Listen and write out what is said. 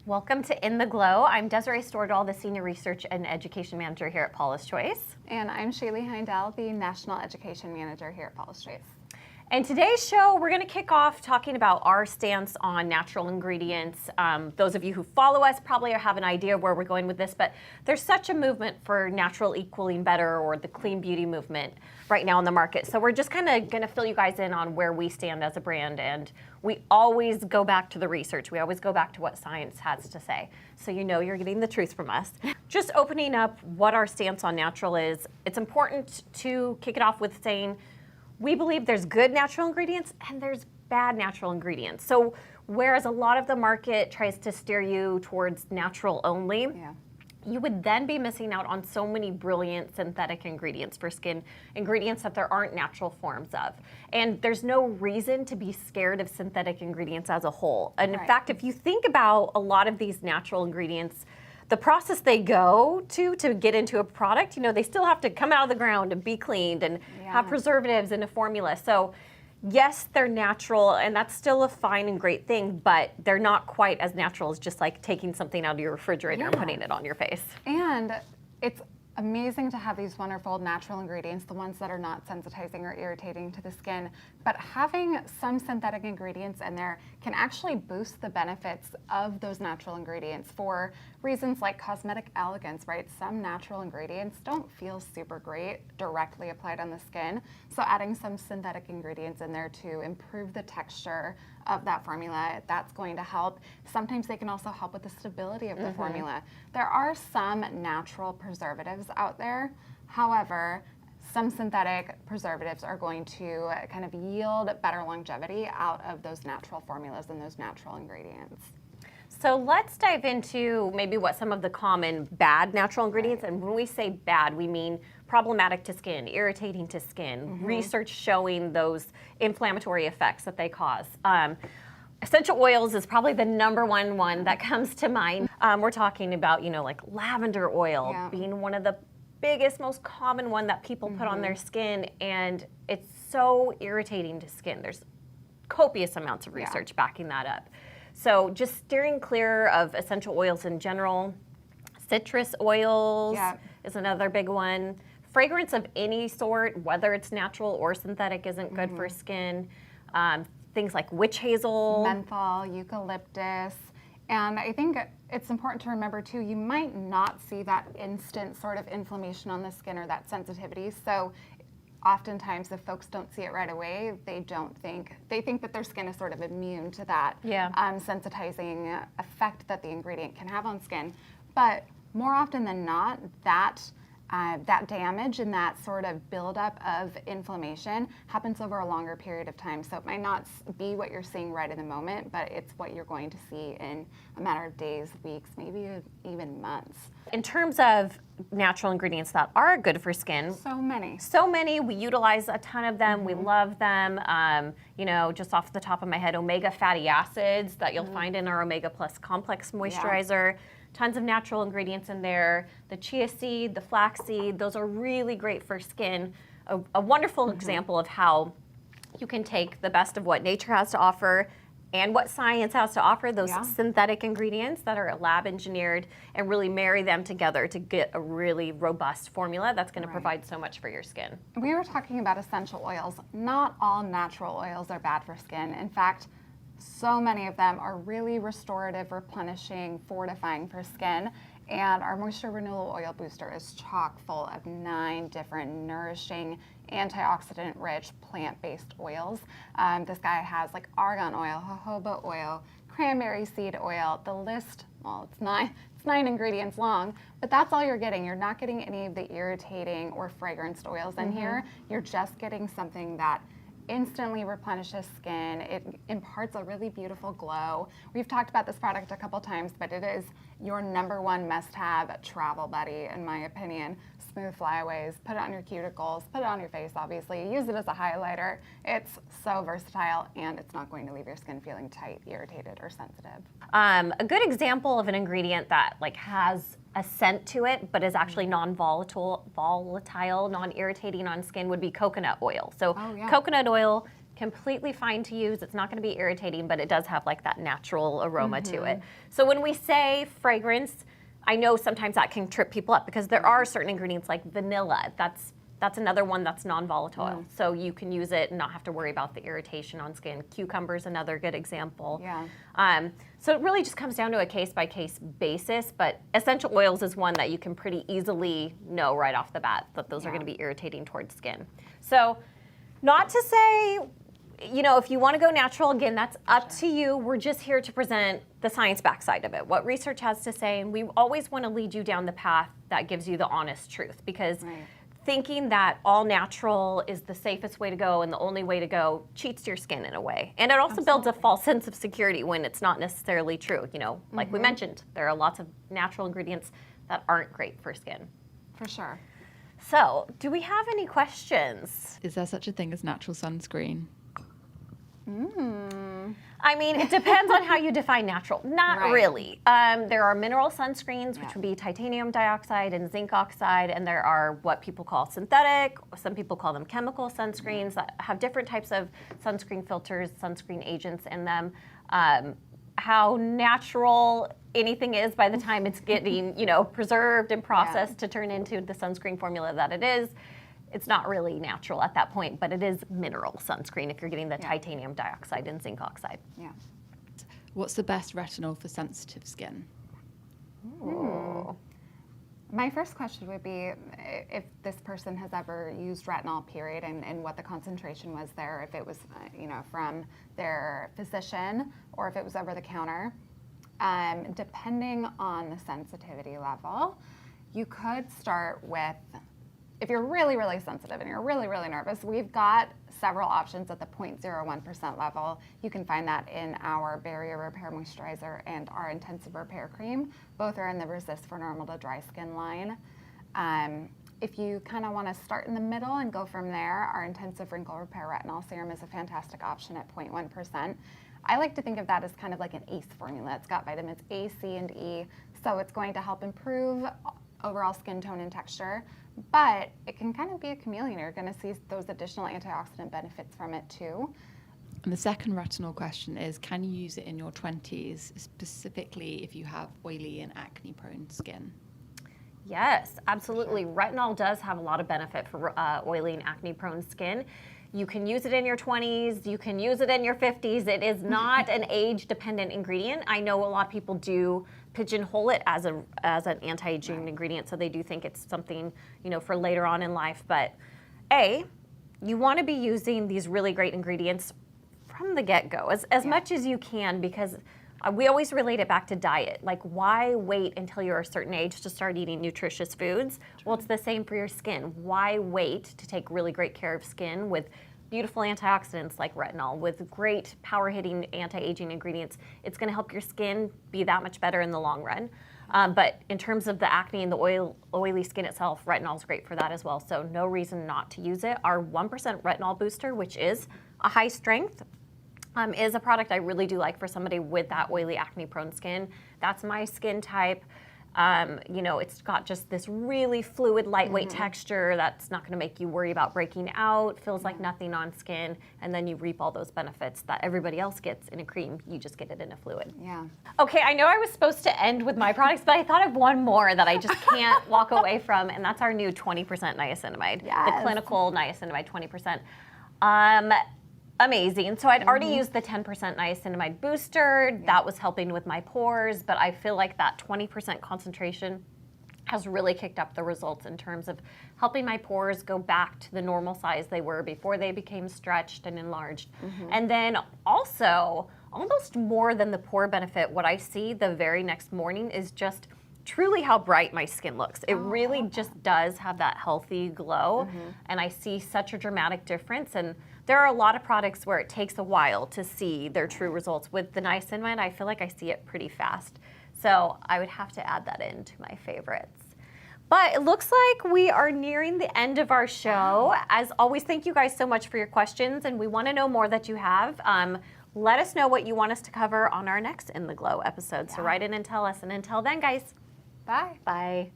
Welcome to In the Glow. I'm Desiree Stordahl, the Senior Research and Education Manager here at Paula's Choice. And I'm Shaylee Heindel, the National Education Manager here at Paula's Choice. And today's show, we're going to kick off talking about our stance on natural ingredients. Those of you who follow us probably have an idea of where we're going with this, but there's such a movement for natural equaling better, or the clean beauty movement right now in the market. So we're just kind of going to fill you guys in on where we stand as a brand. And we always go back to the research. We always go back to what science has to say. So you know you're getting the truth from us. Just opening up what our stance on natural is, it's important to kick it off with saying, we believe there's good natural ingredients and there's bad natural ingredients. So whereas a lot of the market tries to steer you towards natural only, you would then be missing out on so many brilliant synthetic ingredients for skin, ingredients that there aren't natural forms of. And there's no reason to be scared of synthetic ingredients as a whole. And in fact, if you think about a lot of these natural ingredients, the process they go to get into a product, you know, they still have to come out of the ground and be cleaned and have preservatives in a formula. So yes, they're natural, and that's still a fine and great thing, but they're not quite as natural as just like taking something out of your refrigerator and putting it on your face. And it's amazing to have these wonderful natural ingredients, the ones that are not sensitizing or irritating to the skin, but having some synthetic ingredients in there can actually boost the benefits of those natural ingredients for reasons like cosmetic elegance, right? Some natural ingredients don't feel super great directly applied on the skin, so adding some synthetic ingredients in there to improve the texture of that formula, that's going to help. Sometimes they can also help with the stability of the formula. There are some natural preservatives out there. However, some synthetic preservatives are going to kind of yield better longevity out of those natural formulas and those natural ingredients. So let's dive into maybe what some of the common bad natural ingredients, and when we say bad, we mean problematic to skin, irritating to skin, research showing those inflammatory effects that they cause. Essential oils is probably the number one that comes to mind. We're talking about, you know, like lavender oil being one of the biggest, most common one that people put on their skin, and it's so irritating to skin. There's copious amounts of research backing that up. So just steering clear of essential oils in general. Citrus oils is another big one. Fragrance of any sort, whether it's natural or synthetic, isn't good for skin. Things like witch hazel. Menthol, eucalyptus. And I think it's important to remember too, you might not see that instant sort of inflammation on the skin or that sensitivity. So oftentimes if folks don't see it right away, they think that their skin is sort of immune to that sensitizing effect that the ingredient can have on skin. But more often than not, that damage and that sort of buildup of inflammation happens over a longer period of time. So it might not be what you're seeing right in the moment, but it's what you're going to see in a matter of days, weeks, maybe even months. In terms of natural ingredients that are good for skin, so many. We utilize a ton of them. We love them. You know, just off the top of my head, omega fatty acids that you'll find in our Omega Plus Complex Moisturizer. Tons of natural ingredients in there. The chia seed, the flax seed, those are really great for skin. A wonderful example of how you can take the best of what nature has to offer and what science has to offer, those synthetic ingredients that are lab engineered, and really marry them together to get a really robust formula that's going to provide so much for your skin. We were talking about essential oils. Not all natural oils are bad for skin. In fact, so many of them are really restorative, replenishing, fortifying for skin. And our Moisture Renewal Oil Booster is chock full of 9 different nourishing, antioxidant-rich, plant-based oils. This guy has like argan oil, jojoba oil, cranberry seed oil. The list, well, it's 9 ingredients long, but that's all you're getting. You're not getting any of the irritating or fragranced oils in here. You're just getting something that instantly replenishes skin. It imparts a really beautiful glow. We've talked about this product a couple times, but it is your #1 must-have travel buddy, in my opinion. Smooth flyaways, put it on your cuticles, put it on your face, obviously. Use it as a highlighter. It's so versatile, and it's not going to leave your skin feeling tight, irritated, or sensitive. A good example of an ingredient that like has a scent to it, but is actually volatile, non-irritating on skin would be coconut oil. So coconut oil completely fine to use. It's not going to be irritating, but it does have like that natural aroma to it. So when we say fragrance, I know sometimes that can trip people up because there are certain ingredients like vanilla. That's another one that's non-volatile. So you can use it and not have to worry about the irritation on skin. Cucumber's another good example. Yeah. So it really just comes down to a case-by-case basis, but essential oils is one that you can pretty easily know right off the bat that those are going to be irritating towards skin. So not to say, you know, if you want to go natural, again, that's up to you. We're just here to present the science backside of it, what research has to say, and we always want to lead you down the path that gives you the honest truth, because thinking that all natural is the safest way to go and the only way to go cheats your skin in a way. And it also builds a false sense of security when it's not necessarily true. You know, like we mentioned, there are lots of natural ingredients that aren't great for skin. For sure. So, do we have any questions? Is there such a thing as natural sunscreen? I mean, it depends on how you define natural. Not really. There are mineral sunscreens, which would be titanium dioxide and zinc oxide, and there are what people call synthetic, some people call them chemical sunscreens that have different types of sunscreen filters, sunscreen agents in them. How natural anything is by the time it's getting, you know, preserved and processed to turn into the sunscreen formula that it is, it's not really natural at that point, but it is mineral sunscreen if you're getting the titanium dioxide and zinc oxide. Yeah. What's the best retinol for sensitive skin? My first question would be if this person has ever used retinol, period, and what the concentration was there, if it was, you know, from their physician or if it was over the counter. Depending on the sensitivity level, you could start with, if you're really, really sensitive and you're really, really nervous, we've got several options at the 0.01% level. You can find that in our Barrier Repair Moisturizer and our Intensive Repair Cream. Both are in the Resist for Normal to Dry Skin line. If you kind of want to start in the middle and go from there, our Intensive Wrinkle Repair Retinol Serum is a fantastic option at 0.1%. I like to think of that as kind of like an ACE formula. It's got vitamins A, C, and E, so it's going to help improve overall skin tone and texture, but it can kind of be a chameleon. You're going to see those additional antioxidant benefits from it too. And the second retinol question is, can you use it in your 20s, specifically if you have oily and acne-prone skin? Yes, absolutely. Retinol does have a lot of benefit for oily and acne-prone skin. You can use it in your 20s, you can use it in your 50s. It is not an age-dependent ingredient. I know a lot of people do pigeonhole it as an anti-aging ingredient, so they do think it's something, you know, for later on in life. But you want to be using these really great ingredients from the get-go, as much as you can, because we always relate it back to diet. Like, why wait until you're a certain age to start eating nutritious foods? Well, it's the same for your skin. Why wait to take really great care of skin with beautiful antioxidants like retinol, with great power-hitting anti-aging ingredients? It's going to help your skin be that much better in the long run. But in terms of the acne and the oily skin itself, retinol is great for that as well. So no reason not to use it. Our 1% retinol booster, which is a high strength, is a product I really do like for somebody with that oily, acne-prone skin. That's my skin type. You know, it's got just this really fluid, lightweight texture that's not going to make you worry about breaking out, feels like nothing on skin, and then you reap all those benefits that everybody else gets in a cream. You just get it in a fluid. Yeah. Okay, I know I was supposed to end with my products, but I thought of one more that I just can't walk away from, and that's our new 20% niacinamide, the clinical niacinamide 20%. Amazing. So I'd already used the 10% niacinamide booster. That was helping with my pores, but I feel like that 20% concentration has really kicked up the results in terms of helping my pores go back to the normal size they were before they became stretched and enlarged. And then also, almost more than the pore benefit, what I see the very next morning is just truly how bright my skin looks. It really just does have that healthy glow, and I see such a dramatic difference. And there are a lot of products where it takes a while to see their true results. With the niacinamide, I feel like I see it pretty fast. So I would have to add that into my favorites. But it looks like we are nearing the end of our show. As always, thank you guys so much for your questions, and we want to know more that you have. Let us know what you want us to cover on our next In the Glow episode. So write in and tell us. And until then, guys, Bye. bye.